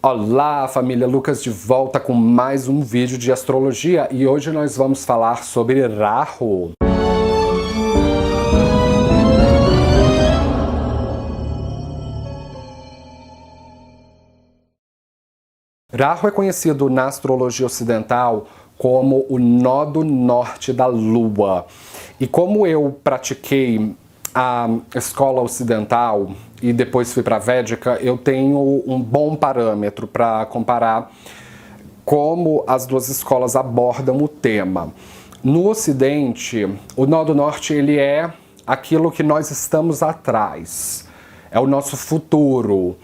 Olá, família Lucas, de volta com mais um vídeo de astrologia e hoje nós vamos falar sobre Rahu. Rahu é conhecido na astrologia ocidental como o nó do norte da Lua. E como eu pratiquei a escola ocidental e depois fui para a Védica, eu tenho um bom parâmetro para comparar como as duas escolas abordam o tema. No Ocidente, o nó do norte ele é aquilo que nós estamos atrás, é o nosso futuro,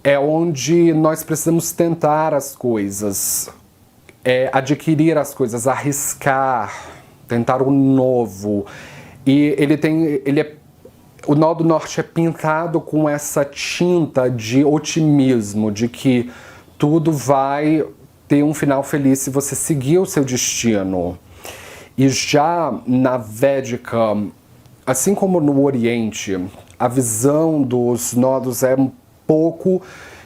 é onde nós precisamos tentar as coisas, adquirir as coisas, arriscar, tentar o novo. E o nó do norte é pintado com essa tinta de otimismo, de que tudo vai ter um final feliz se você seguir o seu destino. E já na Védica, assim como no Oriente, a visão dos nodos é um pouco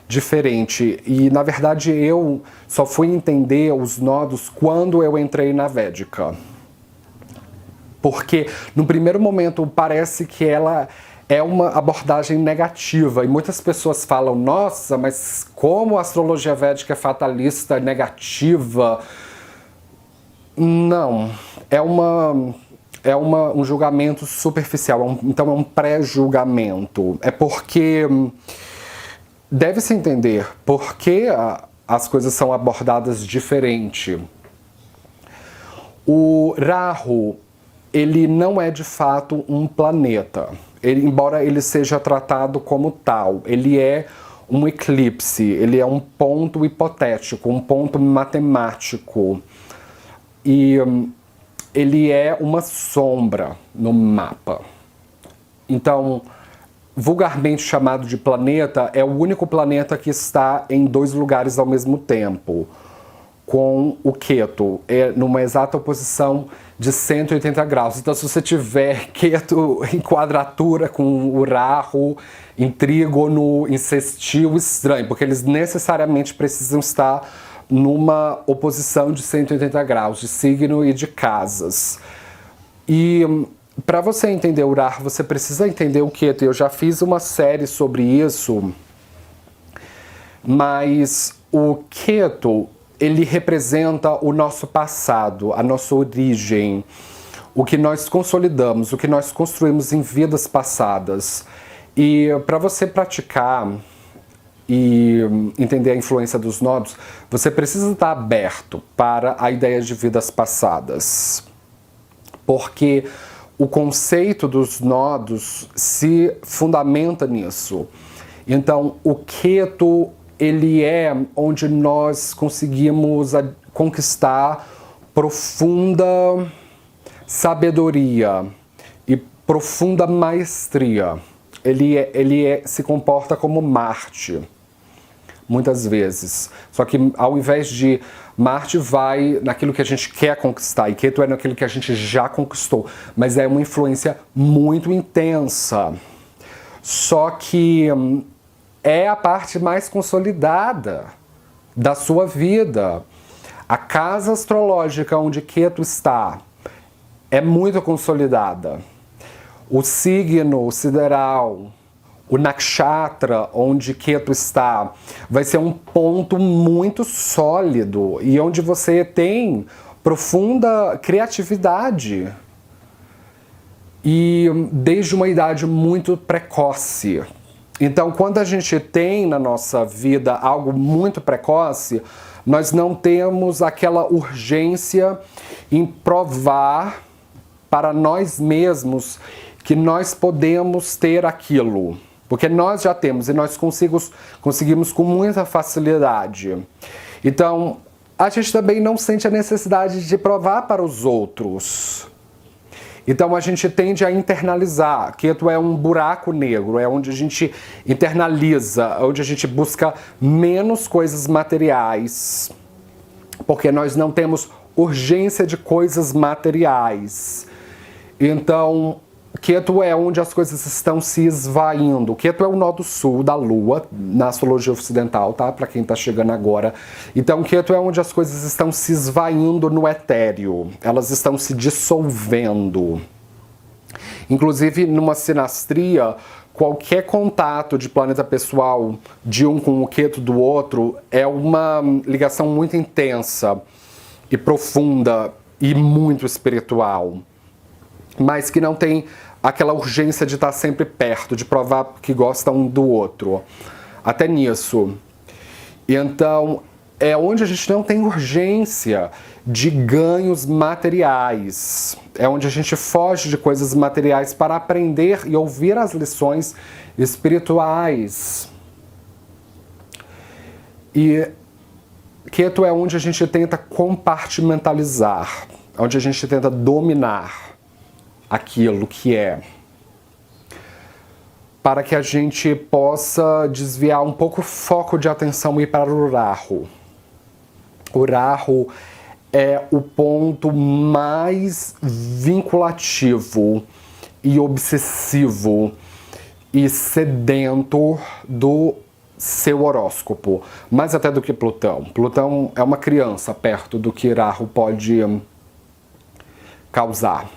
diferente. E na verdade eu só fui entender os nodos quando eu entrei na Védica. Porque no primeiro momento parece que ela é uma abordagem negativa e muitas pessoas falam, nossa, mas como a astrologia védica é fatalista, negativa? Não, é um julgamento superficial, então é um pré-julgamento. É porque deve-se entender por que as coisas são abordadas diferente. O Rahu, ele não é de fato um planeta, embora ele seja tratado como tal. Ele é um eclipse, ele é um ponto hipotético, um ponto matemático. E ele é uma sombra no mapa. Então, vulgarmente chamado de planeta, é o único planeta que está em dois lugares ao mesmo tempo, com o Ketu, numa exata oposição de 180 graus. Então, se você tiver Ketu em quadratura com o Rahu, em trígono, em sextil, estranho, porque eles necessariamente precisam estar numa oposição de 180 graus, de signo e de casas. E para você entender o Rahu, você precisa entender o Ketu. Eu já fiz uma série sobre isso, mas o Ketu, ele representa o nosso passado, a nossa origem, o que nós consolidamos, o que nós construímos em vidas passadas. E para você praticar e entender a influência dos nodos, você precisa estar aberto para a ideia de vidas passadas. Porque o conceito dos nodos se fundamenta nisso. Então, o Ketu, ele é onde nós conseguimos conquistar profunda sabedoria e profunda maestria. Ele se comporta como Marte, muitas vezes. Só que ao invés de Marte vai naquilo que a gente quer conquistar, e Ketu é naquilo que a gente já conquistou. Mas é uma influência muito intensa. Só que é a parte mais consolidada da sua vida. A casa astrológica onde Ketu está é muito consolidada. O signo sideral, o nakshatra onde Ketu está, vai ser um ponto muito sólido e onde você tem profunda criatividade. E desde uma idade muito precoce. Então, quando a gente tem na nossa vida algo muito precoce, nós não temos aquela urgência em provar para nós mesmos que nós podemos ter aquilo. Porque nós já temos e nós conseguimos com muita facilidade. Então, a gente também não sente a necessidade de provar para os outros. Então a gente tende a internalizar. Ketu é um buraco negro, é onde a gente internaliza, onde a gente busca menos coisas materiais, porque nós não temos urgência de coisas materiais. Então, Ketu é onde as coisas estão se esvaindo. Ketu é o nó do sul da Lua, na astrologia ocidental, tá? Para quem tá chegando agora. Então, Ketu é onde as coisas estão se esvaindo no etéreo. Elas estão se dissolvendo. Inclusive, numa sinastria, qualquer contato de planeta pessoal de um com o Ketu do outro é uma ligação muito intensa e profunda e muito espiritual, mas que não tem aquela urgência de estar sempre perto, de provar que gosta um do outro. Até nisso. E então, é onde a gente não tem urgência de ganhos materiais. É onde a gente foge de coisas materiais para aprender e ouvir as lições espirituais. E Ketu é onde a gente tenta compartimentalizar, onde a gente tenta dominar aquilo que é, para que a gente possa desviar um pouco o foco de atenção e ir para o Rahu. O Rahu é o ponto mais vinculativo e obsessivo e sedento do seu horóscopo, mais até do que Plutão. Plutão é uma criança perto do que Rahu pode causar.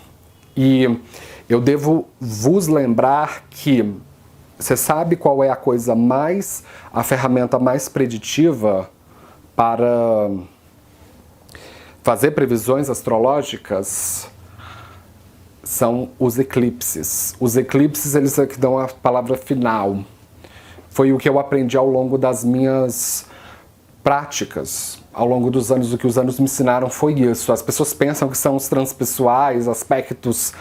E eu devo vos lembrar que você sabe qual é a ferramenta mais preditiva para fazer previsões astrológicas? São os eclipses. Os eclipses, eles é que dão a palavra final. Foi o que eu aprendi ao longo das minhas práticas, ao longo dos anos. O que os anos me ensinaram foi isso. As pessoas pensam que são os transpessoais, aspectos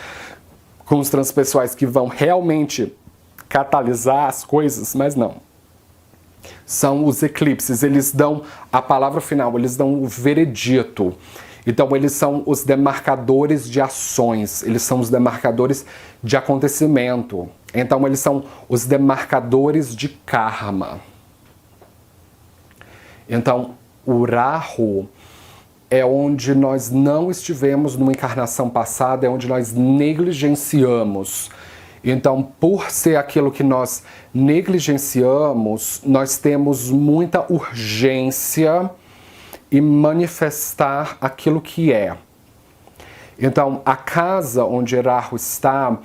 com os transpessoais que vão realmente catalisar as coisas, mas não. São os eclipses, eles dão a palavra final, eles dão o veredito. Então eles são os demarcadores de ações, eles são os demarcadores de acontecimento. Então eles são os demarcadores de karma. Então o Rahu é onde nós não estivemos numa encarnação passada, é onde nós negligenciamos. Então, por ser aquilo que nós negligenciamos, nós temos muita urgência em manifestar aquilo que é. Então, a casa onde Rahu está,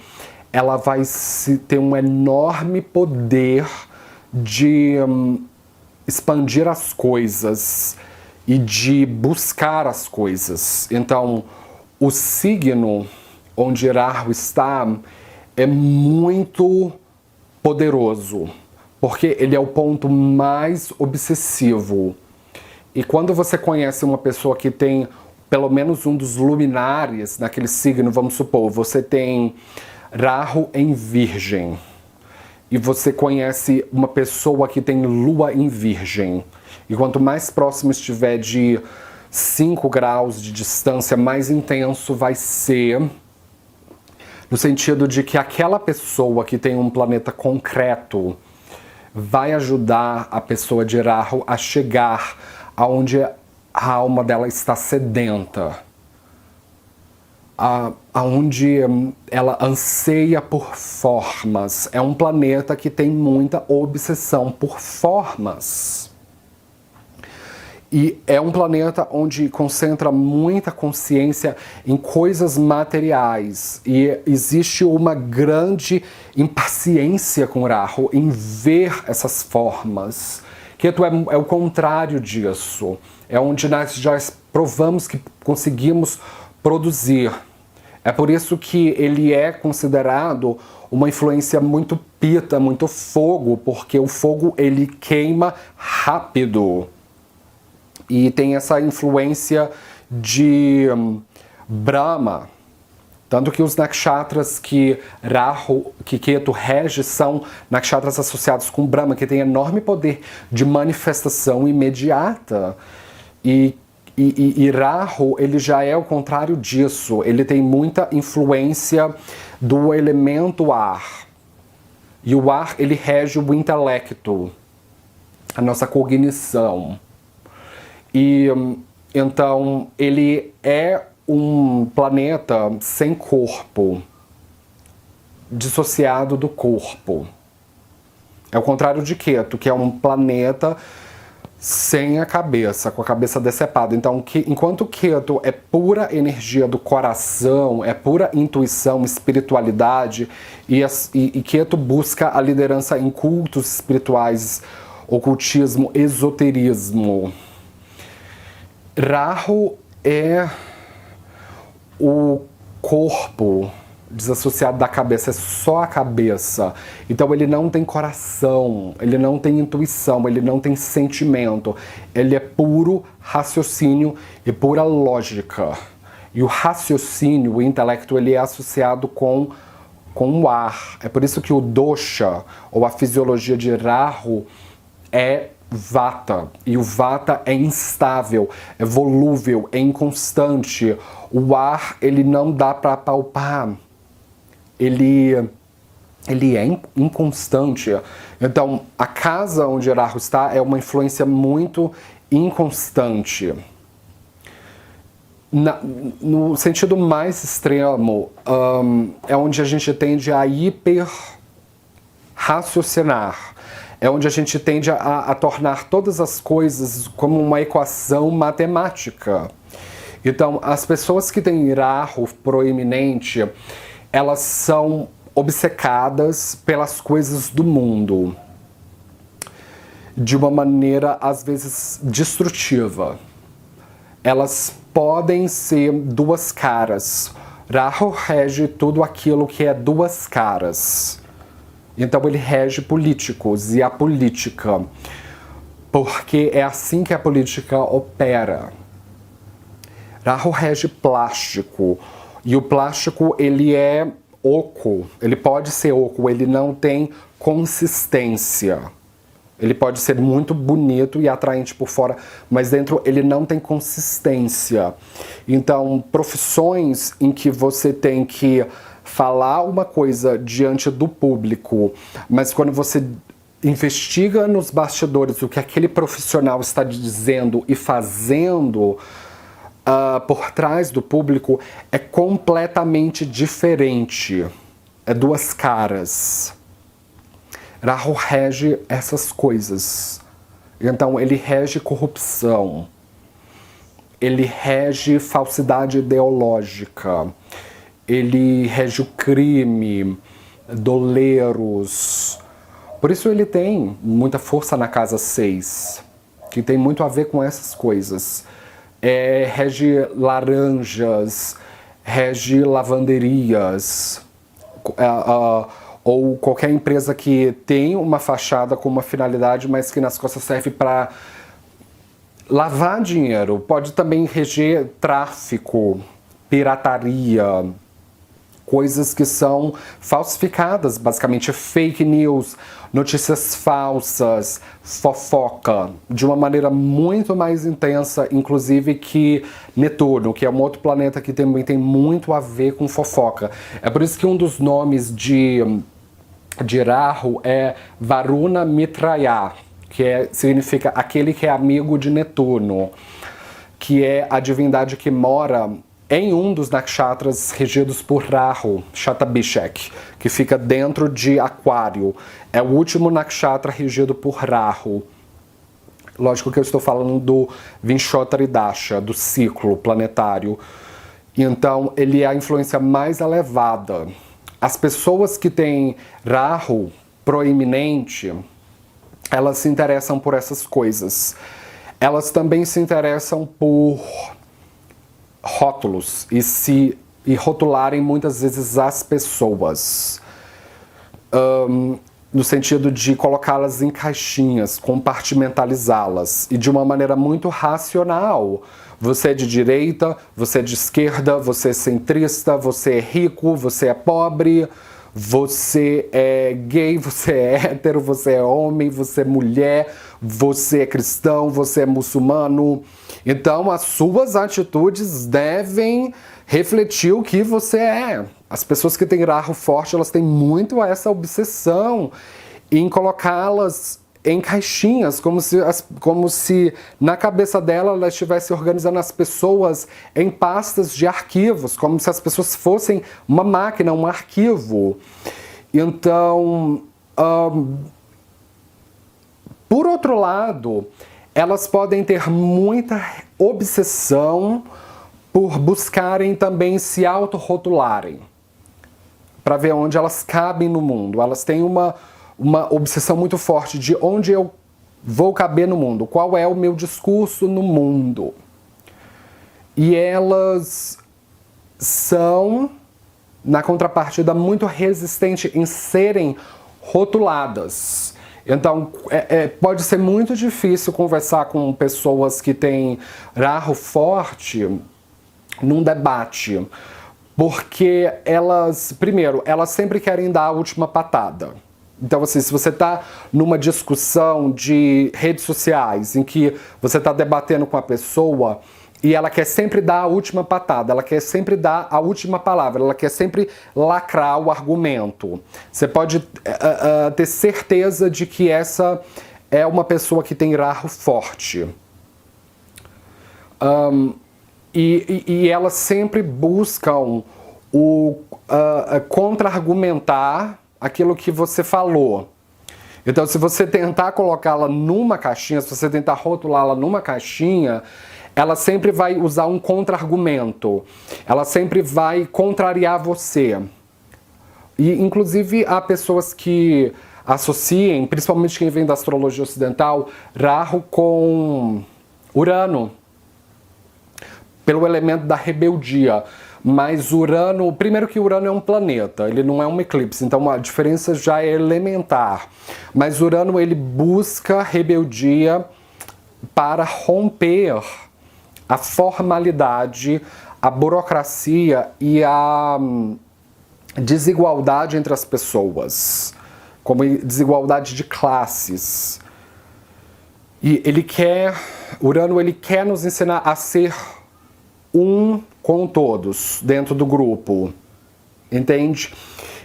ela vai ter um enorme poder de expandir as coisas e de buscar as coisas. Então, o signo onde Rahu está é muito poderoso, porque ele é o ponto mais obsessivo. E quando você conhece uma pessoa que tem pelo menos um dos luminares naquele signo, vamos supor, você tem Rahu em Virgem, e você conhece uma pessoa que tem Lua em Virgem, e quanto mais próximo estiver de 5 graus de distância, mais intenso vai ser, no sentido de que aquela pessoa que tem um planeta concreto vai ajudar a pessoa de Rahu a chegar aonde a alma dela está sedenta, aonde ela anseia por formas. É um planeta que tem muita obsessão por formas. E é um planeta onde concentra muita consciência em coisas materiais. E existe uma grande impaciência com Rahu em ver essas formas. Ketu é o contrário disso. É onde nós já provamos que conseguimos produzir. É por isso que ele é considerado uma influência muito pita, muito fogo, porque o fogo ele queima rápido. E tem essa influência de Brahma. Tanto que os nakshatras que Ketu rege são nakshatras associados com Brahma, que tem enorme poder de manifestação imediata. E Rahu, ele já é o contrário disso. Ele tem muita influência do elemento ar. E o ar, ele rege o intelecto, a nossa cognição. E então ele é um planeta sem corpo. dissociado do corpo. É o contrário de Ketu, que é um planeta sem a cabeça, com a cabeça decepada. Então, enquanto Ketu é pura energia do coração, é pura intuição, espiritualidade, e Ketu busca a liderança em cultos espirituais, ocultismo, esoterismo. Rahu é o corpo desassociado da cabeça, é só a cabeça. Então ele não tem coração, ele não tem intuição, ele não tem sentimento. Ele é puro raciocínio e pura lógica. E o raciocínio, o intelecto, ele é associado com o ar. É por isso que o dosha, ou a fisiologia de Rahu, é Vata. E o Vata é instável, é volúvel, é inconstante. O ar, ele não dá para palpar. Ele é inconstante. Então, a casa onde Rahu está é uma influência muito inconstante. No sentido mais extremo, é onde a gente tende a hiper-raciocinar. É onde a gente tende a tornar todas as coisas como uma equação matemática. Então, as pessoas que têm Rahu proeminente, elas são obcecadas pelas coisas do mundo de uma maneira, às vezes, destrutiva. Elas podem ser duas caras. Rahu rege tudo aquilo que é duas caras. Então ele rege políticos e a política, porque é assim que a política opera. Rahu rege plástico. E o plástico, ele é oco, ele pode ser oco, ele não tem consistência. Ele pode ser muito bonito e atraente por fora, mas dentro ele não tem consistência. Então, profissões em que você tem que falar uma coisa diante do público, mas quando você investiga nos bastidores o que aquele profissional está dizendo e fazendo, por trás do público, é completamente diferente. É duas caras. Rahu rege essas coisas. Então ele rege corrupção. Ele rege falsidade ideológica. Ele rege o crime, doleiros. Por isso ele tem muita força na casa 6, que tem muito a ver com essas coisas. Rege laranjas, rege lavanderias, ou qualquer empresa que tem uma fachada com uma finalidade, mas que nas costas serve para lavar dinheiro. Pode também reger tráfico, pirataria, coisas que são falsificadas, basicamente fake news, notícias falsas, fofoca, de uma maneira muito mais intensa, inclusive, que Netuno, que é um outro planeta que também tem muito a ver com fofoca. É por isso que um dos nomes de Rahu é Varuna Mitraya, que significa aquele que é amigo de Netuno, que é a divindade que mora em um dos nakshatras regidos por Rahu, Shatabhishek, que fica dentro de Aquário. É o último nakshatra regido por Rahu. Lógico que eu estou falando do Vinchotridasha, do ciclo planetário. Então, ele é a influência mais elevada. As pessoas que têm Rahu proeminente, elas se interessam por essas coisas. Elas também se interessam por rótulos e rotularem muitas vezes as pessoas, no sentido de colocá-las em caixinhas, compartimentalizá-las, e de uma maneira muito racional. Você é de direita, você é de esquerda, você é centrista, você é rico, você é pobre, você é gay, você é hétero, você é homem, você é mulher, você é cristão, você é muçulmano. Então, as suas atitudes devem refletir o que você é. As pessoas que têm Rahu forte, elas têm muito essa obsessão em colocá-las em caixinhas, como se na cabeça dela ela estivesse organizando as pessoas em pastas de arquivos, como se as pessoas fossem uma máquina, um arquivo. Então, por outro lado, elas podem ter muita obsessão por buscarem também se autorrotularem, para ver onde elas cabem no mundo. Elas têm uma obsessão muito forte de onde eu vou caber no mundo, qual é o meu discurso no mundo. E elas são, na contrapartida, muito resistentes em serem rotuladas. Então, pode ser muito difícil conversar com pessoas que têm Rahu forte num debate, porque elas, primeiro, elas sempre querem dar a última patada. Então, assim, se você está numa discussão de redes sociais, em que você está debatendo com a pessoa e ela quer sempre dar a última patada, ela quer sempre dar a última palavra, ela quer sempre lacrar o argumento, você pode ter certeza de que essa é uma pessoa que tem Rahu forte. E elas sempre buscam contra-argumentar aquilo que você falou. Então, se você tentar colocá-la numa caixinha, se você tentar rotulá-la numa caixinha, ela sempre vai usar um contra-argumento. Ela sempre vai contrariar você. E, inclusive, há pessoas que associem, principalmente quem vem da astrologia ocidental, Rahu com Urano, pelo elemento da rebeldia. Mas Urano, primeiro que Urano é um planeta, ele não é um eclipse, então a diferença já é elementar. Mas Urano, ele busca rebeldia para romper a formalidade, a burocracia e a desigualdade entre as pessoas, como desigualdade de classes. E Urano, ele quer nos ensinar a ser um com todos, dentro do grupo, entende?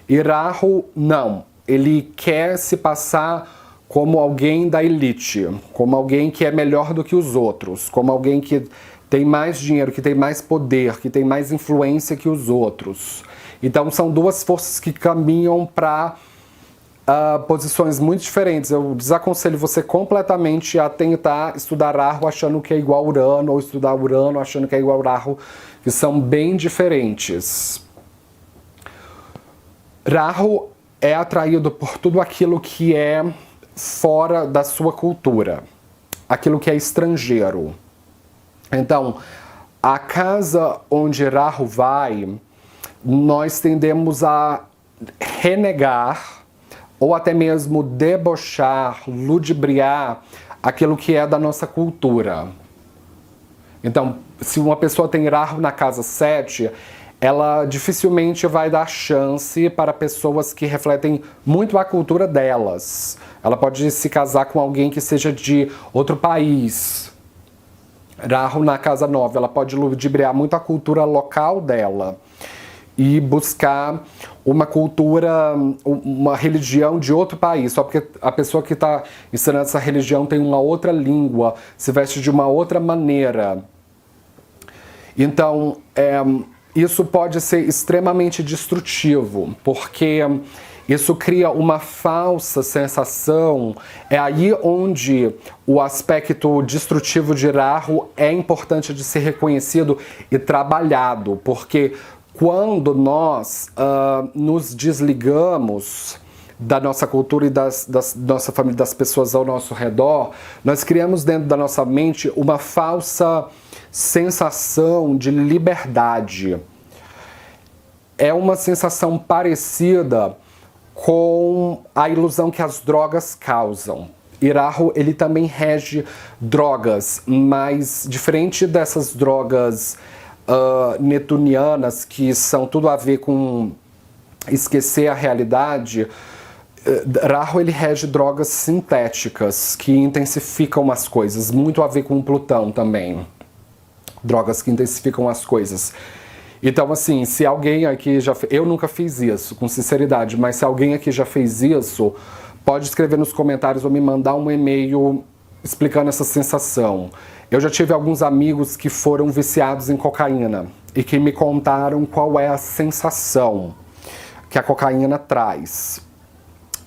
E Rahu, não. Ele quer se passar como alguém da elite, como alguém que é melhor do que os outros, como alguém que tem mais dinheiro, que tem mais poder, que tem mais influência que os outros. Então são duas forças que caminham para posições muito diferentes. Eu desaconselho você completamente a tentar estudar Rahu achando que é igual Urano, ou estudar Urano achando que é igual Rahu, que são bem diferentes. Rahu é atraído por tudo aquilo que é fora da sua cultura, aquilo que é estrangeiro. Então, a casa onde Rahu vai, nós tendemos a renegar ou até mesmo debochar, ludibriar aquilo que é da nossa cultura. Então, se uma pessoa tem Rahu na casa 7, ela dificilmente vai dar chance para pessoas que refletem muito a cultura delas. Ela pode se casar com alguém que seja de outro país. Rahu na casa 9, ela pode ludibriar muito a cultura local dela e buscar uma cultura, uma religião de outro país, só porque a pessoa que está ensinando essa religião tem uma outra língua, se veste de uma outra maneira. Então, isso pode ser extremamente destrutivo, porque isso cria uma falsa sensação. É aí onde o aspecto destrutivo de Rahu é importante de ser reconhecido e trabalhado, porque quando nós nos desligamos da nossa cultura e da nossa família, das pessoas ao nosso redor, nós criamos dentro da nossa mente uma falsa sensação de liberdade. É uma sensação parecida com a ilusão que as drogas causam. Rahu, ele também rege drogas, mas diferente dessas drogas netunianas, que são tudo a ver com esquecer a realidade, Rahu, ele rege drogas sintéticas que intensificam as coisas, muito a ver com Plutão também. Drogas que intensificam as coisas. Então, assim, se alguém aqui já... Eu nunca fiz isso, com sinceridade, mas se alguém aqui já fez isso, pode escrever nos comentários ou me mandar um e-mail explicando essa sensação. Eu já tive alguns amigos que foram viciados em cocaína e que me contaram qual é a sensação que a cocaína traz.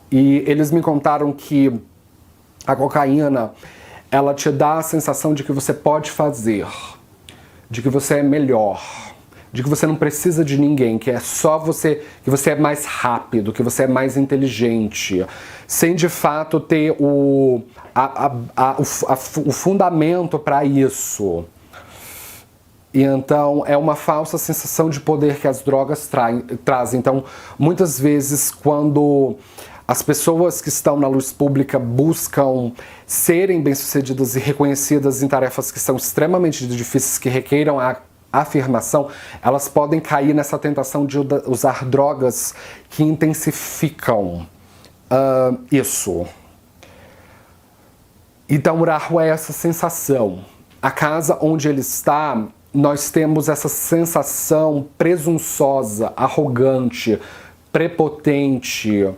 E eles me contaram que a cocaína, ela te dá a sensação de que você pode fazer, de que você é melhor, de que você não precisa de ninguém, que é só você, que você é mais rápido, que você é mais inteligente, sem de fato ter o fundamento para isso. E então é uma falsa sensação de poder que as drogas trazem. Então, muitas vezes, quando as pessoas que estão na luz pública buscam serem bem-sucedidas e reconhecidas em tarefas que são extremamente difíceis, que requeiram a afirmação, elas podem cair nessa tentação de usar drogas que intensificam isso. Então, o Rahu é essa sensação. A casa onde ele está, nós temos essa sensação presunçosa, arrogante, prepotente,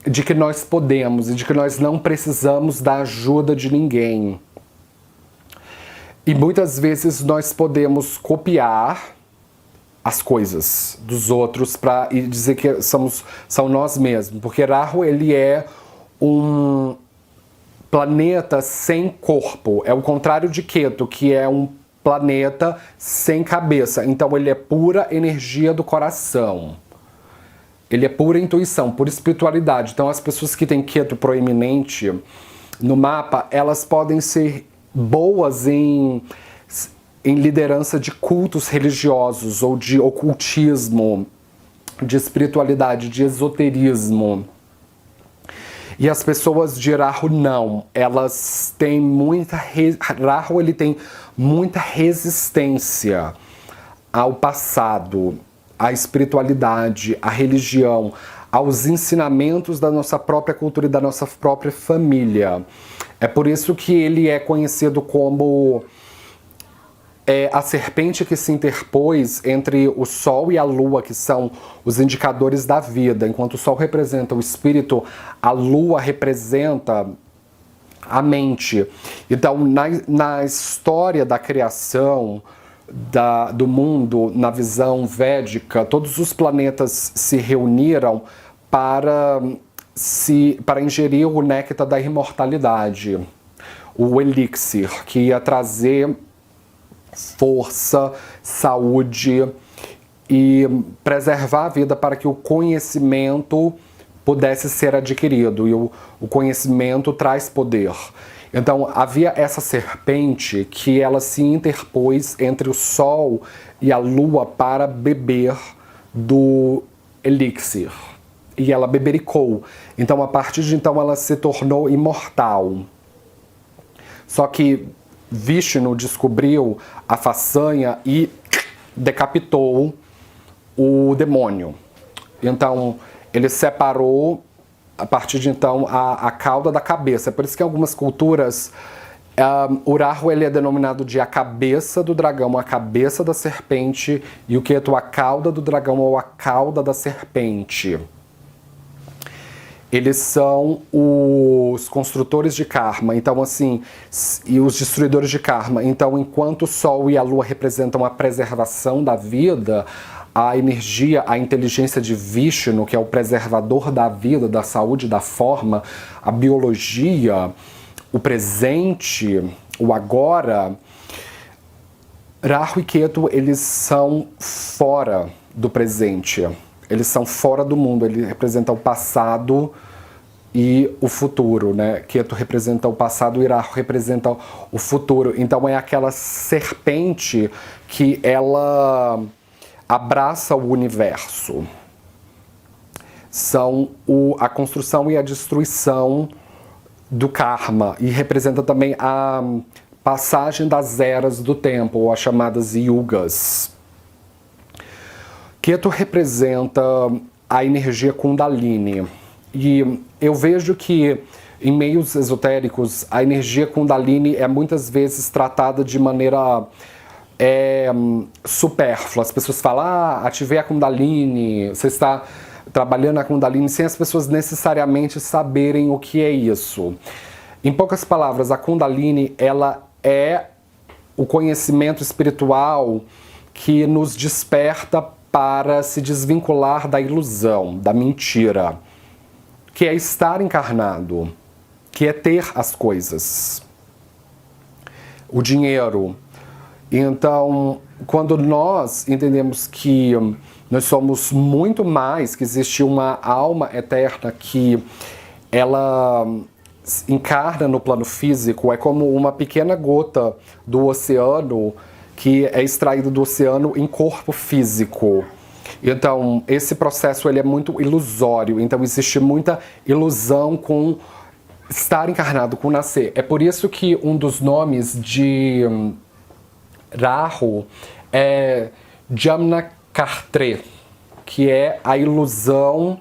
de que nós podemos e de que nós não precisamos da ajuda de ninguém. E muitas vezes nós podemos copiar as coisas dos outros e dizer que são nós mesmos. Porque Rahu, ele é um planeta sem corpo. É o contrário de Ketu, que é um planeta sem cabeça. Então ele é pura energia do coração. Ele é pura intuição, pura espiritualidade. Então as pessoas que têm Ketu proeminente no mapa, elas podem ser boas em liderança de cultos religiosos ou de ocultismo, de espiritualidade, de esoterismo. E as pessoas de Rahu não, elas têm muita... Rahu, ele tem muita resistência ao passado, à espiritualidade, à religião, aos ensinamentos da nossa própria cultura e da nossa própria família. É por isso que ele é conhecido como a serpente que se interpôs entre o Sol e a Lua, que são os indicadores da vida. Enquanto o Sol representa o espírito, a Lua representa a mente. Então, na história da criação do mundo, na visão védica, todos os planetas se reuniram para ingerir o néctar da imortalidade, o elixir, que ia trazer força, saúde e preservar a vida para que o conhecimento pudesse ser adquirido. E o conhecimento traz poder. Então havia essa serpente que ela se interpôs entre o Sol e a Lua para beber do elixir. E ela bebericou. Então a partir de então ela se tornou imortal. Só que Vishnu descobriu a façanha e decapitou o demônio. Então ele separou a partir de então a cauda da cabeça. É por isso que em algumas culturas o Rahu, ele é denominado de a cabeça do dragão, a cabeça da serpente, e o Ketu a cauda do dragão ou a cauda da serpente. Eles são os construtores de karma, então assim, e os destruidores de karma. Então, enquanto o Sol e a Lua representam a preservação da vida, a energia, a inteligência de Vishnu, que é o preservador da vida, da saúde, da forma, a biologia, o presente, o agora, Rahu e Ketu, eles são fora do presente. Eles são fora do mundo, ele representa o passado e o futuro, né? Ketu representa o passado e Rahu representa o futuro. Então é aquela serpente que ela abraça o universo. São a construção e a destruição do karma, e representa também a passagem das eras do tempo, ou as chamadas yugas. Ketu representa a energia Kundalini. E eu vejo que em meios esotéricos a energia Kundalini é muitas vezes tratada de maneira supérflua. As pessoas falam, ativei a Kundalini, você está trabalhando a Kundalini sem as pessoas necessariamente saberem o que é isso. Em poucas palavras, a Kundalini, ela é o conhecimento espiritual que nos desperta para se desvincular da ilusão, da mentira, que é estar encarnado, que é ter as coisas, o dinheiro. Então, quando nós entendemos que nós somos muito mais, que existe uma alma eterna que ela encarna no plano físico, é como uma pequena gota do oceano que é extraído do oceano em corpo físico. Então, esse processo ele é muito ilusório, então existe muita ilusão com estar encarnado, com nascer. É por isso que um dos nomes de Rahu é Jamnakartre, que é a ilusão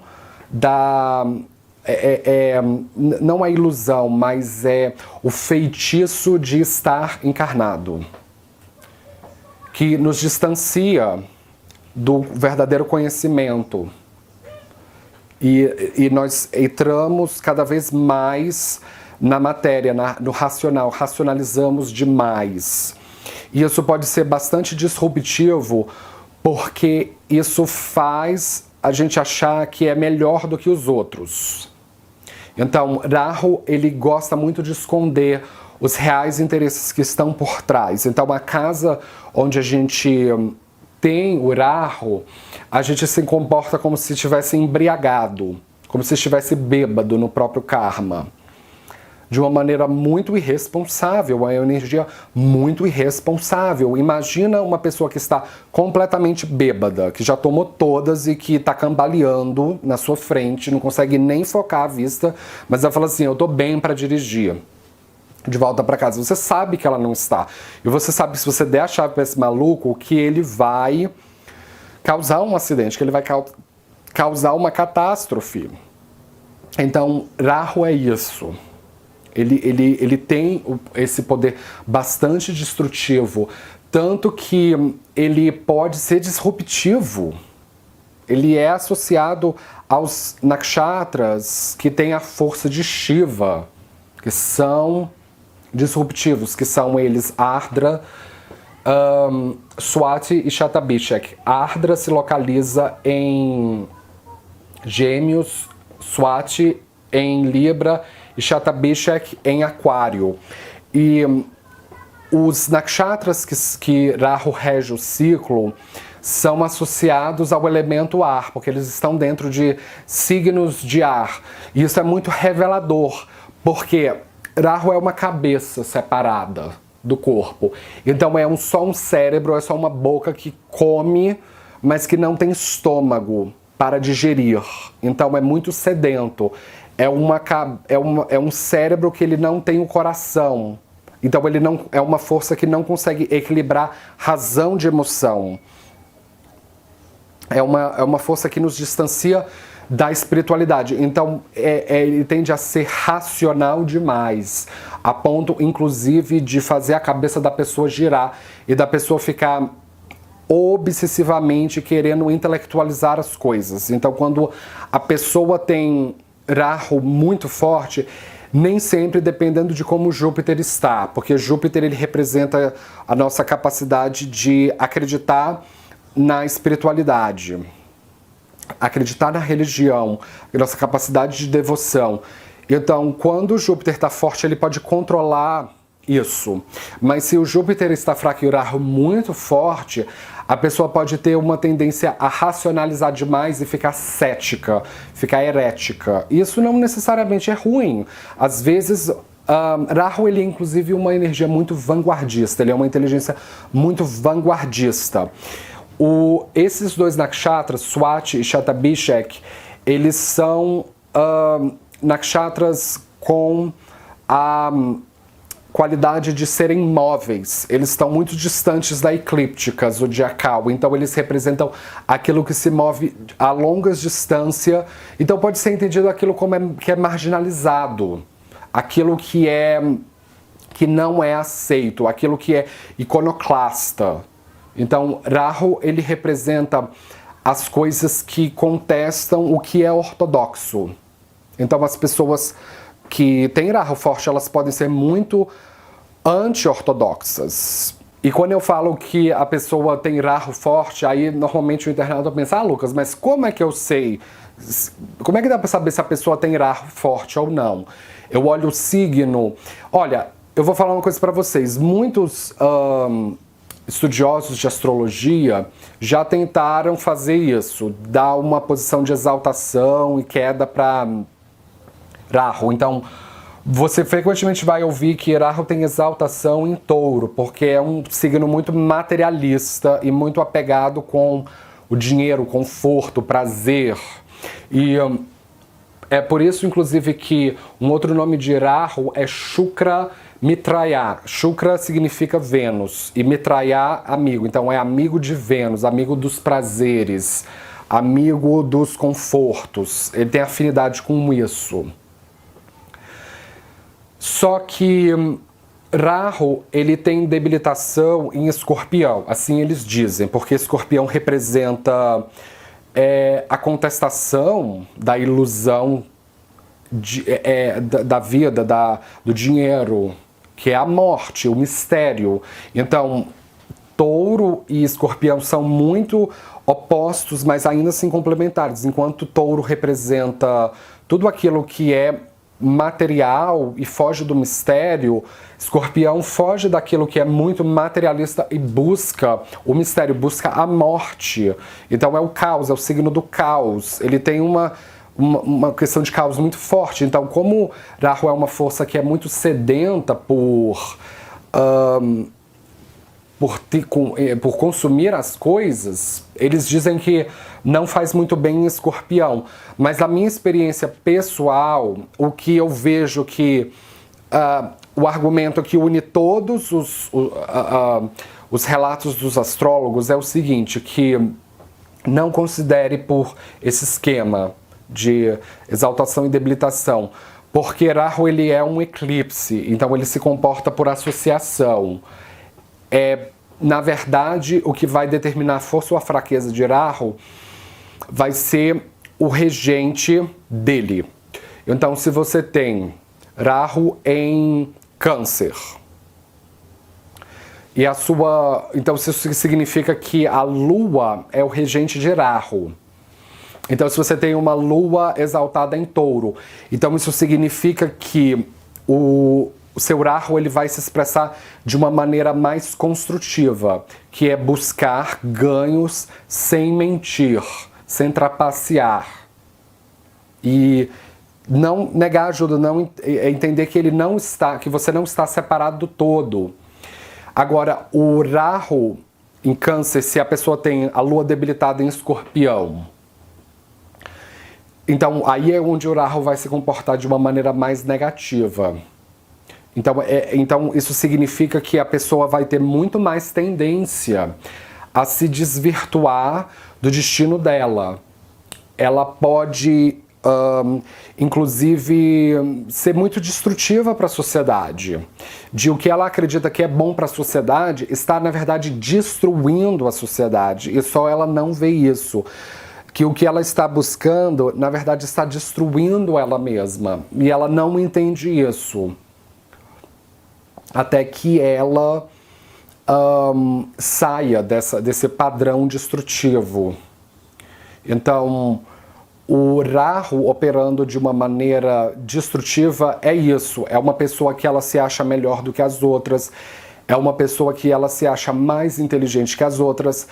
da... não a ilusão, mas é o feitiço de estar encarnado, que nos distancia do verdadeiro conhecimento. E nós entramos cada vez mais na matéria, no racional, racionalizamos demais. E isso pode ser bastante disruptivo, porque isso faz a gente achar que é melhor do que os outros. Então, Rahu, ele gosta muito de esconder os reais interesses que estão por trás. Então, a casa onde a gente tem o Rahu, a gente se comporta como se estivesse embriagado, como se estivesse bêbado no próprio karma. De uma maneira muito irresponsável, uma energia muito irresponsável. Imagina uma pessoa que está completamente bêbada, que já tomou todas e que está cambaleando na sua frente, não consegue nem focar a vista, mas ela fala assim, eu tô bem para dirigir de volta para casa. Você sabe que ela não está. E você sabe que se você der a chave para esse maluco, que ele vai causar um acidente, que ele vai causar uma catástrofe. Então, Rahu é isso. Ele tem esse poder bastante destrutivo, tanto que ele pode ser disruptivo. Ele é associado aos nakshatras que têm a força de Shiva, que são disruptivos, que são eles Ardra, Swati e Shatabhishek. Ardra se localiza em Gêmeos, Swati em Libra e Shatabhishek em Aquário. E os nakshatras que Rahu rege o ciclo são associados ao elemento ar, porque eles estão dentro de signos de ar. E isso é muito revelador, porque Rahu é uma cabeça separada do corpo. Então é só um cérebro, é só uma boca que come, mas que não tem estômago para digerir. Então é muito sedento. É um cérebro que ele não tem o coração. Então ele não é uma força que não consegue equilibrar razão de emoção. É uma força que nos distancia da espiritualidade. Então ele tende a ser racional demais, a ponto inclusive de fazer a cabeça da pessoa girar e da pessoa ficar obsessivamente querendo intelectualizar as coisas. Então quando a pessoa tem Rahu muito forte, nem sempre dependendo de como Júpiter está, porque Júpiter ele representa a nossa capacidade de acreditar na espiritualidade, acreditar na religião, a nossa capacidade de devoção. Então, quando o Júpiter está forte, ele pode controlar isso. Mas se o Júpiter está fraco e o Rahu muito forte, a pessoa pode ter uma tendência a racionalizar demais e ficar cética, ficar herética. Isso não necessariamente é ruim. Às vezes, Rahu ele é inclusive uma energia muito vanguardista, ele é uma inteligência muito vanguardista. Esses dois nakshatras, Swati e Shatabhishek, eles são nakshatras com a qualidade de serem móveis. Eles estão muito distantes da eclíptica zodiacal, então eles representam aquilo que se move a longas distâncias. Então pode ser entendido aquilo como que é marginalizado, aquilo que não é aceito, aquilo que é iconoclasta. Então Rahu ele representa as coisas que contestam o que é ortodoxo. Então as pessoas que têm Rahu forte, elas podem ser muito anti-ortodoxas. E quando eu falo que a pessoa tem Rahu forte, aí normalmente o internauta pensa, Lucas, mas como é que eu sei? Como é que dá para saber se a pessoa tem Rahu forte ou não? Eu olho o signo. Olha, eu vou falar uma coisa para vocês. Muitos estudiosos de astrologia já tentaram fazer isso, dar uma posição de exaltação e queda para Rahu. Então, você frequentemente vai ouvir que Rahu tem exaltação em Touro, porque é um signo muito materialista e muito apegado com o dinheiro, conforto, prazer. E é por isso, inclusive, que um outro nome de Rahu é Shukra Mitraya. Shukra significa Vênus e Mitraya, amigo. Então é amigo de Vênus, amigo dos prazeres, amigo dos confortos. Ele tem afinidade com isso. Só que Rahu, ele tem debilitação em Escorpião, assim eles dizem, porque Escorpião representa a contestação da ilusão da vida, do dinheiro, que é a morte, o mistério. Então, Touro e Escorpião são muito opostos, mas ainda assim complementares. Enquanto Touro representa tudo aquilo que é material e foge do mistério, Escorpião foge daquilo que é muito materialista e busca o mistério, busca a morte. Então é o caos, é o signo do caos. Ele tem uma questão de caos muito forte. Então, como Rahu é uma força que é muito sedenta por consumir as coisas, eles dizem que não faz muito bem em Escorpião. Mas a minha experiência pessoal, o que eu vejo que o argumento que une todos os relatos dos astrólogos é o seguinte, que não considere por esse esquema de exaltação e debilitação, porque Rahu ele é um eclipse, então ele se comporta por associação. Na verdade, o que vai determinar a força ou a fraqueza de Rahu vai ser o regente dele. Então, se você tem Rahu em Câncer, e então isso significa que a Lua é o regente de Rahu. Então, se você tem uma Lua exaltada em Touro, então isso significa que o seu Rahu ele vai se expressar de uma maneira mais construtiva, que é buscar ganhos sem mentir, sem trapacear. E não negar ajuda, não entender que que você não está separado do todo. Agora, o Rahu em Câncer, se a pessoa tem a Lua debilitada em Escorpião, então aí é onde o Rahu vai se comportar de uma maneira mais negativa. Então isso significa que a pessoa vai ter muito mais tendência a se desvirtuar do destino dela. Ela pode, inclusive, ser muito destrutiva para a sociedade. De o que ela acredita que é bom para a sociedade, está, na verdade, destruindo a sociedade. E só ela não vê isso. Que o que ela está buscando, na verdade, está destruindo ela mesma. E ela não entende isso. Até que ela saia desse padrão destrutivo. Então, o Rahu operando de uma maneira destrutiva é isso. É uma pessoa que ela se acha melhor do que as outras. É uma pessoa que ela se acha mais inteligente que as outras.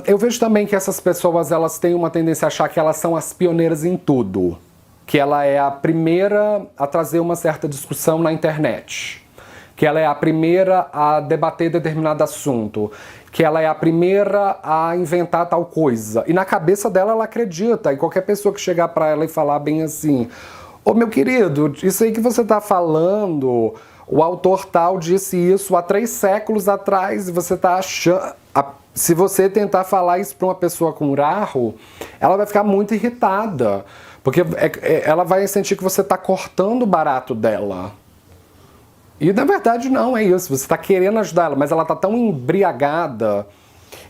Eu vejo também que essas pessoas elas têm uma tendência a achar que elas são as pioneiras em tudo. Que ela é a primeira a trazer uma certa discussão na internet. Que ela é a primeira a debater determinado assunto, que ela é a primeira a inventar tal coisa. E na cabeça dela ela acredita, e qualquer pessoa que chegar para ela e falar bem assim, ô meu querido, isso aí que você tá falando, o autor tal disse isso há 3 séculos atrás, e você tá achando... Se você tentar falar isso para uma pessoa com Rahu, ela vai ficar muito irritada, porque ela vai sentir que você tá cortando o barato dela. E na verdade não é isso, você está querendo ajudar ela, mas ela está tão embriagada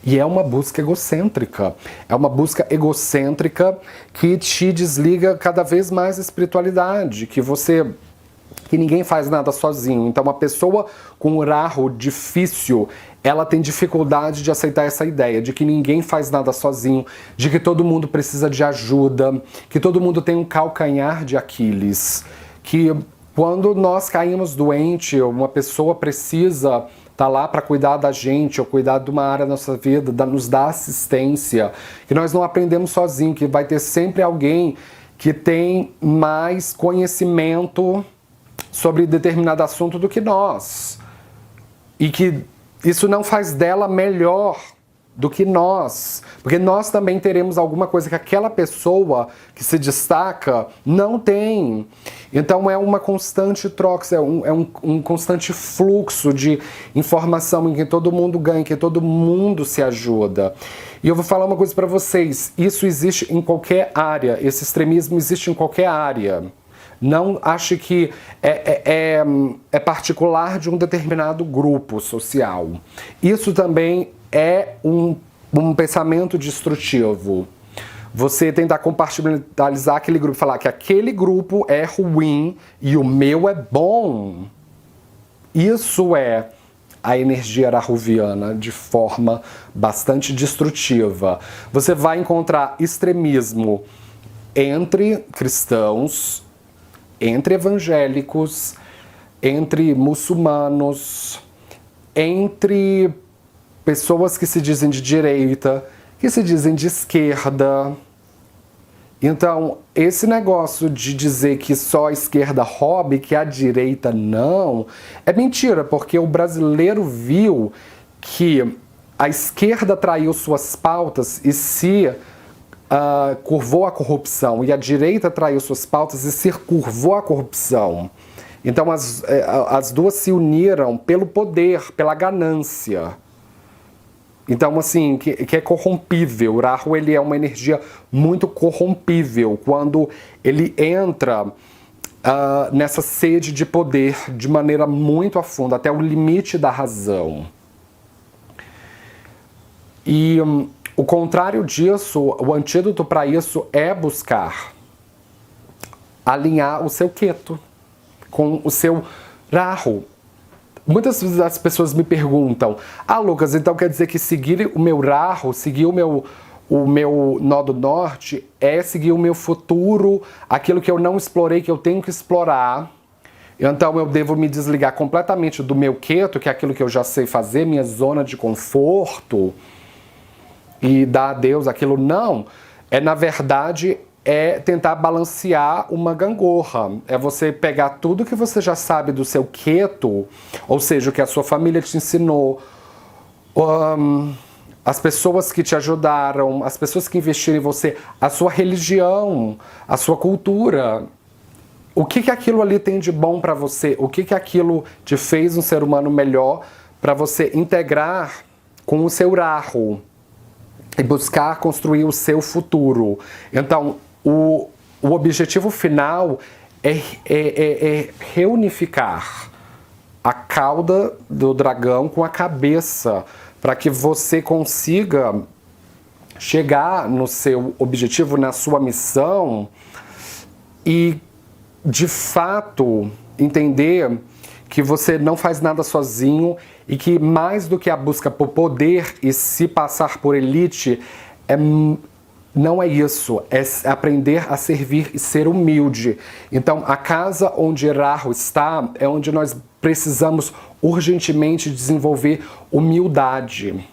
E é uma busca egocêntrica. É uma busca egocêntrica que te desliga cada vez mais da espiritualidade, que ninguém faz nada sozinho. Então, uma pessoa com um Rahu difícil, ela tem dificuldade de aceitar essa ideia de que ninguém faz nada sozinho, de que todo mundo precisa de ajuda, que todo mundo tem um calcanhar de Aquiles, que quando nós caímos doente, uma pessoa precisa estar lá para cuidar da gente, ou cuidar de uma área da nossa vida, nos dar assistência, que nós não aprendemos sozinho, que vai ter sempre alguém que tem mais conhecimento sobre determinado assunto do que nós. E que isso não faz dela melhor do que nós. Porque nós também teremos alguma coisa que aquela pessoa que se destaca não tem. Então é uma constante troca, é um constante fluxo de informação em que todo mundo ganha, em que todo mundo se ajuda. E eu vou falar uma coisa para vocês, isso existe em qualquer área, esse extremismo existe em qualquer área. Não ache que é particular de um determinado grupo social. Isso também é um pensamento destrutivo. Você tentar compartimentalizar aquele grupo, falar que aquele grupo é ruim e o meu é bom. Isso é a energia rahuviana de forma bastante destrutiva. Você vai encontrar extremismo entre cristãos, entre evangélicos, entre muçulmanos, entre pessoas que se dizem de direita, que se dizem de esquerda. Então, esse negócio de dizer que só a esquerda rouba e que a direita não, é mentira, porque o brasileiro viu que a esquerda traiu suas pautas e se curvou à corrupção, e a direita traiu suas pautas e se curvou à corrupção. Então as duas se uniram pelo poder, pela ganância. Então, assim, que é corrompível. O Rahu, ele é uma energia muito corrompível quando ele entra nessa sede de poder de maneira muito a fundo, até o limite da razão. E o contrário disso, o antídoto para isso é buscar alinhar o seu Ketu com o seu Rahu. Muitas vezes as pessoas me perguntam: Lucas, então quer dizer que seguir o meu Rahu, seguir o meu nó do norte, é seguir o meu futuro, aquilo que eu não explorei, que eu tenho que explorar. Então eu devo me desligar completamente do meu Ketu, que é aquilo que eu já sei fazer, minha zona de conforto, e dar a Deus aquilo. Não, na verdade é tentar balancear uma gangorra, é você pegar tudo que você já sabe do seu Ketu, ou seja, o que a sua família te ensinou, as pessoas que te ajudaram, as pessoas que investiram em você, a sua religião, a sua cultura, o que aquilo ali tem de bom para você, o que aquilo te fez um ser humano melhor, para você integrar com o seu Rahu e buscar construir o seu futuro. Então, o objetivo final é reunificar a cauda do dragão com a cabeça, para que você consiga chegar no seu objetivo, na sua missão, e de fato entender que você não faz nada sozinho e que mais do que a busca por poder e se passar por elite, não é isso, é aprender a servir e ser humilde. Então, a casa onde Rahu está é onde nós precisamos urgentemente desenvolver humildade.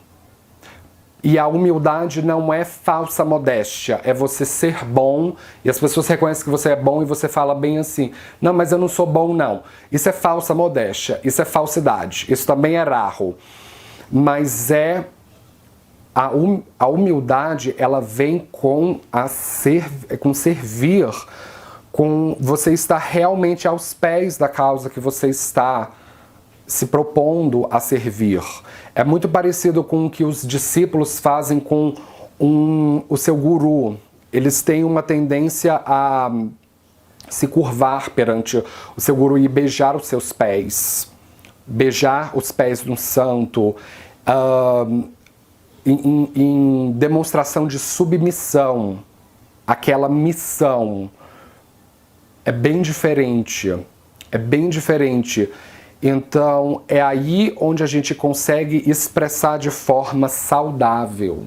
E a humildade não é falsa modéstia, é você ser bom, e as pessoas reconhecem que você é bom e você fala bem assim: não, mas eu não sou bom não. Isso é falsa modéstia, isso é falsidade, isso também é Rahu. Mas a humildade, ela vem com servir, com você estar realmente aos pés da causa que você está se propondo a servir. É muito parecido com o que os discípulos fazem com o seu guru. Eles têm uma tendência a se curvar perante o seu guru e beijar os seus pés. Beijar os pés de um santo. em demonstração de submissão, aquela missão. É bem diferente. É bem diferente. Então, é aí onde a gente consegue expressar de forma saudável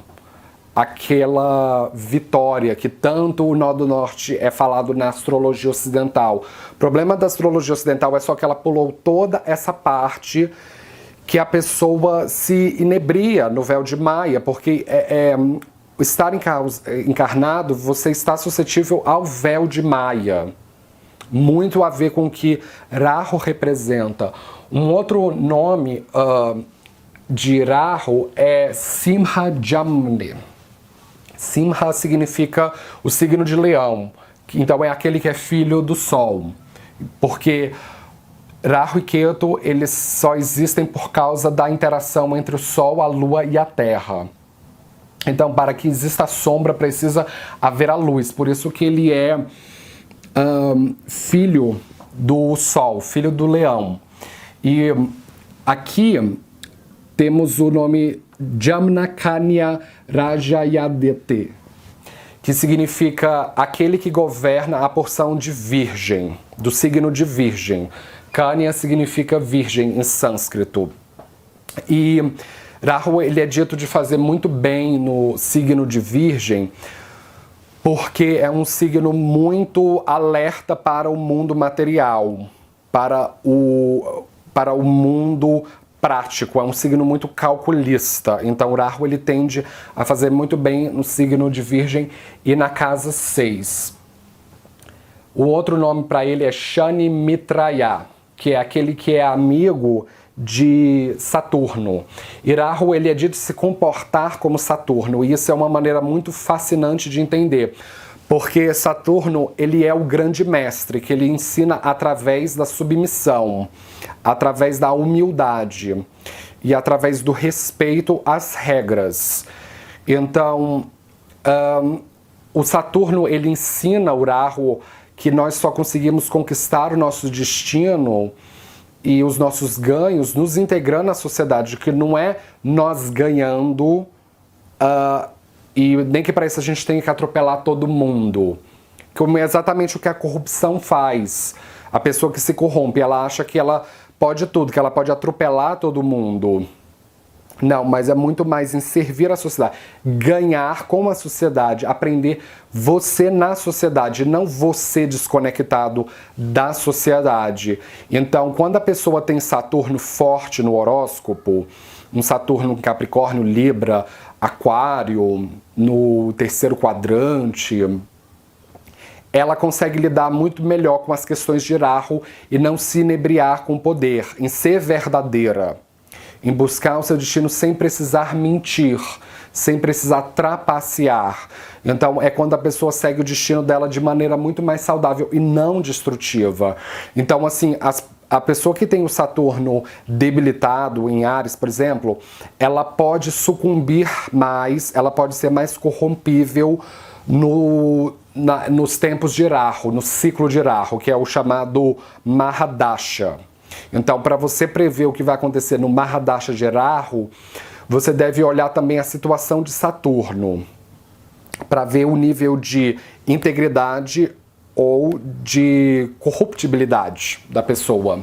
aquela vitória que tanto o Nó do Norte é falado na astrologia ocidental. O problema da astrologia ocidental é só que ela pulou toda essa parte que a pessoa se inebria no véu de Maia, porque estar encarnado, você está suscetível ao véu de Maia. Muito a ver com o que Rahu representa. Um outro nome de Rahu é Simha Jamni. Simha significa o signo de leão, então é aquele que é filho do sol, porque Rahu e Ketu, eles só existem por causa da interação entre o sol, a lua e a terra. Então, para que exista a sombra, precisa haver a luz, por isso que ele é filho do sol, filho do leão. E aqui temos o nome Jamnakanya Rajayadete, que significa aquele que governa a porção de virgem, do signo de virgem. Kanya significa virgem em sânscrito. E Rahu, ele é dito de fazer muito bem no signo de virgem, porque é um signo muito alerta para o mundo material, para o mundo prático, é um signo muito calculista. Então, Rahu, ele tende a fazer muito bem no signo de Virgem e na casa 6. O outro nome para ele é Shani Mitraya, que é aquele que é amigo de Saturno. E Rahu, ele é dito se comportar como Saturno, e isso é uma maneira muito fascinante de entender. Porque Saturno, ele é o grande mestre, que ele ensina através da submissão, através da humildade e através do respeito às regras. Então, o Saturno, ele ensina o Rahu que nós só conseguimos conquistar o nosso destino e os nossos ganhos nos integrando à sociedade, que não é nós ganhando e nem que para isso a gente tenha que atropelar todo mundo. Como é exatamente o que a corrupção faz. A pessoa que se corrompe, ela acha que ela pode tudo, que ela pode atropelar todo mundo. Não, mas é muito mais em servir a sociedade. Ganhar com a sociedade, aprender você na sociedade, não você desconectado da sociedade. Então, quando a pessoa tem Saturno forte no horóscopo, um Saturno em Capricórnio, Libra, Aquário, no terceiro quadrante, ela consegue lidar muito melhor com as questões de Rahu e não se inebriar com o poder, em ser verdadeira, em buscar o seu destino sem precisar mentir, sem precisar trapacear. Então é quando a pessoa segue o destino dela de maneira muito mais saudável e não destrutiva. Então assim, a pessoa que tem o Saturno debilitado em Áries, por exemplo, ela pode sucumbir mais, ela pode ser mais corrompível nos tempos de Rahu, no ciclo de Rahu, que é o chamado Mahadasha. Então, para você prever o que vai acontecer no Mahadasha de Rahu, você deve olhar também a situação de Saturno, para ver o nível de integridade ou de corruptibilidade da pessoa.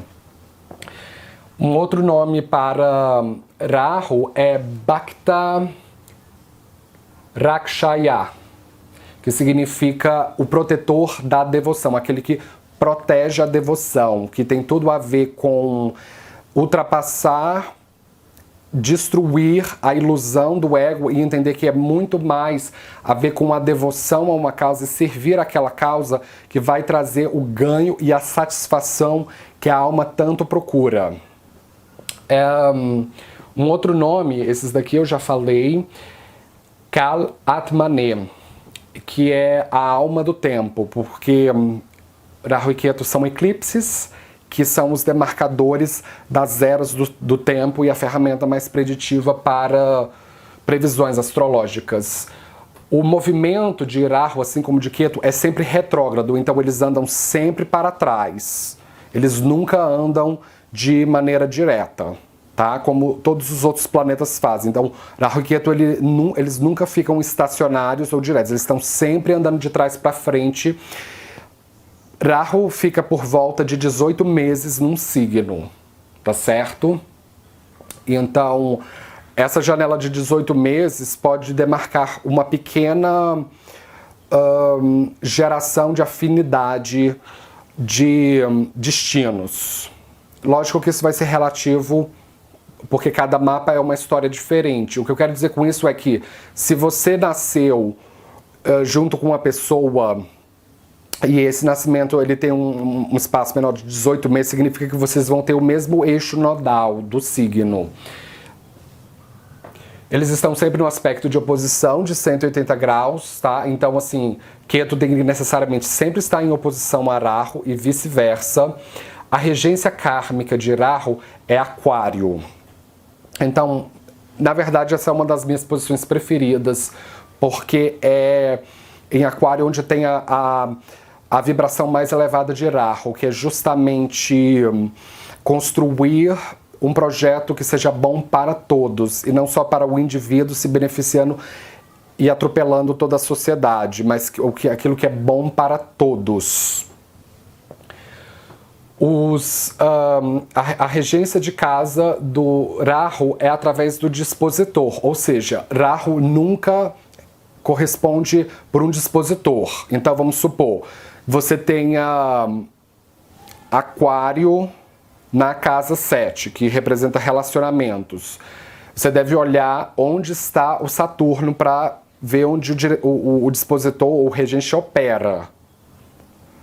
Um outro nome para Rahu é Bhakta Rakshaya, que significa o protetor da devoção, aquele que protege a devoção, que tem tudo a ver com ultrapassar, destruir a ilusão do ego e entender que é muito mais a ver com a devoção a uma causa e servir aquela causa que vai trazer o ganho e a satisfação que a alma tanto procura. Um outro nome, esses daqui eu já falei, Kal Atmane, que é a alma do tempo, porque Rahu e Ketu são eclipses, que são os demarcadores das eras do tempo e a ferramenta mais preditiva para previsões astrológicas. O movimento de Rahu, assim como de Ketu, é sempre retrógrado, então eles andam sempre para trás. Eles nunca andam de maneira direta. tá? Como todos os outros planetas fazem. Então, Rahu e Ketu, eles nunca ficam estacionários ou diretos, eles estão sempre andando de trás para frente. Rahu fica por volta de 18 meses num signo, tá certo? E então, essa janela de 18 meses pode demarcar uma pequena geração de afinidade de destinos. Lógico que isso vai ser relativo, porque cada mapa é uma história diferente. O que eu quero dizer com isso é que, se você nasceu junto com uma pessoa e esse nascimento ele tem um espaço menor de 18 meses, significa que vocês vão ter o mesmo eixo nodal do signo. Eles estão sempre no aspecto de oposição de 180 graus, tá? Então, assim, Ketu tem que necessariamente sempre estar em oposição a Rahu e vice-versa. A regência kármica de Rahu é Aquário. Então, na verdade, essa é uma das minhas posições preferidas, porque é em Aquário onde tem a vibração mais elevada de Rahu, que é justamente construir um projeto que seja bom para todos, e não só para o indivíduo se beneficiando e atropelando toda a sociedade, mas aquilo que é bom para todos. A regência de casa do Rahu é através do dispositor, ou seja, Rahu nunca corresponde por um dispositor. Então vamos supor, você tenha Aquário na casa 7, que representa relacionamentos. Você deve olhar onde está o Saturno para ver onde o dispositor ou o regente opera.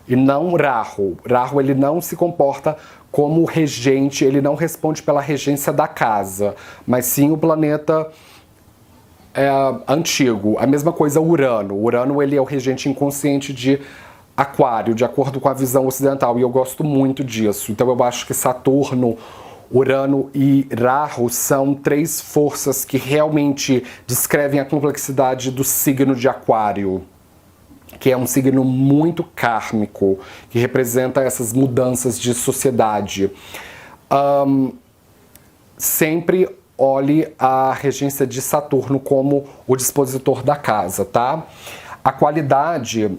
E não Rahu. Rahu, ele não se comporta como regente, ele não responde pela regência da casa, mas sim o planeta antigo. A mesma coisa Urano. Urano, ele é o regente inconsciente de Aquário, de acordo com a visão ocidental, e eu gosto muito disso. Então eu acho que Saturno, Urano e Rahu são três forças que realmente descrevem a complexidade do signo de Aquário, que é um signo muito kármico, que representa essas mudanças de sociedade. Sempre olhe a regência de Saturno como o dispositor da casa, tá? A qualidade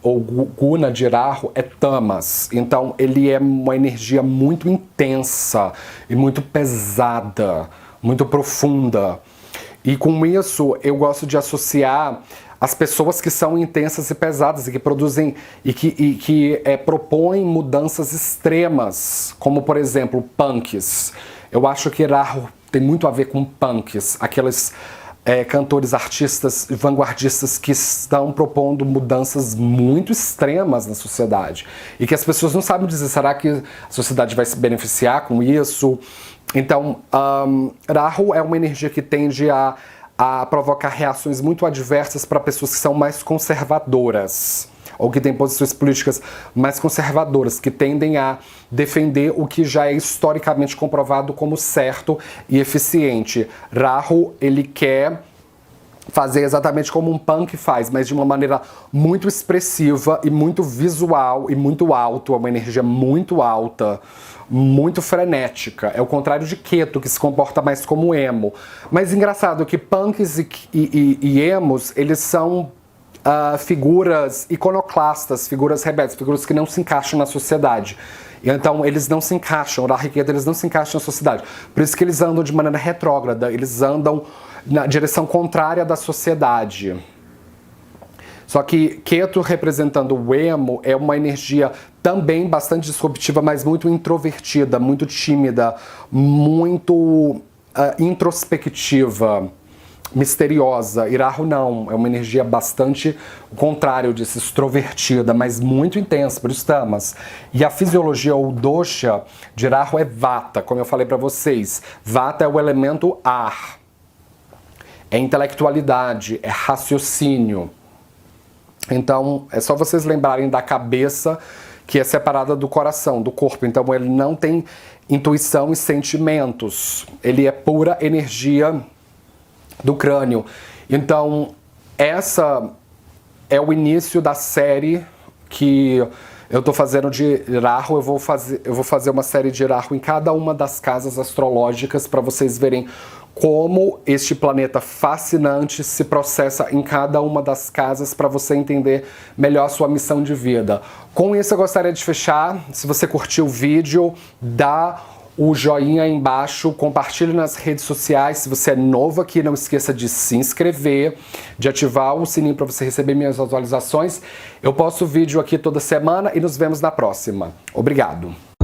ou guna de Rahu é tamas, então ele é uma energia muito intensa e muito pesada, muito profunda, e com isso eu gosto de associar as pessoas que são intensas e pesadas e que produzem e que propõem mudanças extremas, como por exemplo punks. Eu acho que Rahu tem muito a ver com punks, aqueles cantores, artistas, vanguardistas que estão propondo mudanças muito extremas na sociedade e que as pessoas não sabem dizer, será que a sociedade vai se beneficiar com isso? Então, Rahu é uma energia que tende a provocar reações muito adversas para pessoas que são mais conservadoras, ou que têm posições políticas mais conservadoras, que tendem a defender o que já é historicamente comprovado como certo e eficiente. Rahu, ele quer fazer exatamente como um punk faz, mas de uma maneira muito expressiva e muito visual e muito alto, é uma energia muito alta, muito frenética. É o contrário de Ketu, que se comporta mais como emo. Mas engraçado que punks e emos, eles são figuras iconoclastas, figuras rebeldes, figuras que não se encaixam na sociedade. Então eles não se encaixam, Rahu e Ketu, eles não se encaixam na sociedade. Por isso que eles andam de maneira retrógrada, eles andam na direção contrária da sociedade. Só que Ketu, representando o emo, é uma energia também bastante disruptiva, mas muito introvertida, muito tímida, muito introspectiva, misteriosa. E Rahu não, é uma energia bastante o contrário disso, extrovertida, mas muito intensa, por isso tamas. E a fisiologia ou dosha de Rahu é Vata, como eu falei para vocês. Vata é o elemento ar, é intelectualidade, é raciocínio. Então, é só vocês lembrarem da cabeça, que é separada do coração, do corpo. Então, ele não tem intuição e sentimentos. Ele é pura energia do crânio. Então, essa é o início da série que eu tô fazendo de Rahu, eu vou fazer uma série de Rahu em cada uma das casas astrológicas para vocês verem como este planeta fascinante se processa em cada uma das casas para você entender melhor a sua missão de vida. Com isso eu gostaria de fechar. Se você curtiu o vídeo, dá o joinha aí embaixo, compartilhe nas redes sociais. Se você é novo aqui, não esqueça de se inscrever, de ativar o sininho para você receber minhas atualizações. Eu posto vídeo aqui toda semana e nos vemos na próxima. Obrigado!